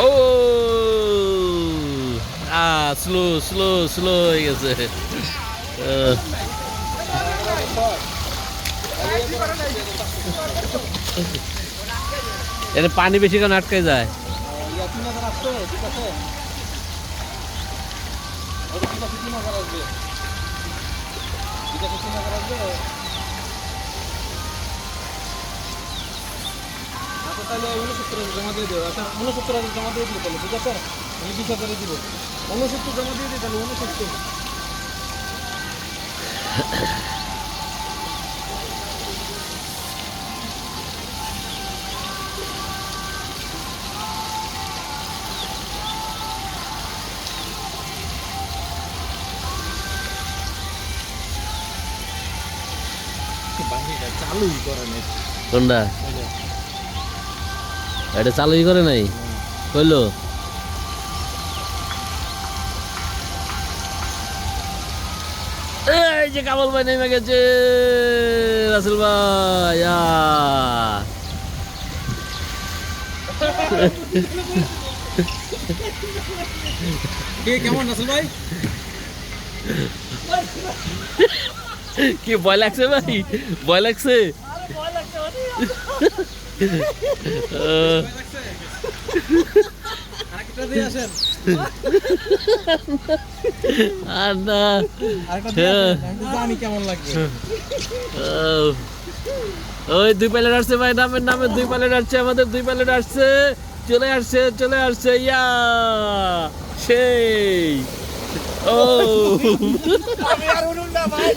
ও slow slow slow হয়ে গেছে। এটা পানি বেশি কেন আটকে যায়? তাহলে 69,000 জমা দিয়ে দেবো। আচ্ছা 69,000 জমা দিয়ে দিবো তাহলে, ঠিক আছে? আমি 20,000 দিব। 69 জমা দিয়ে দিই তাহলে, 69। চালুই করে নাই। কোনটা? এটা চালুই করে নাই কইলো। এই যে কামাল ভাই নেমে গেছে, রাসেল ভাই কেমন রাসেল ভাই? কি ভয় লাগছে ভাই? ভয় লাগছে? আর না জানি কেমন লাগবে। ওই 2 প্যালেট আসছে ভাই, নামের নামে 2 প্যালেট আসছে, আমাদের 2 প্যালেট আসছে, চলে আসছে চলে আসছে। ইয়া সেই ও আমি আর উঠুন না ভাই।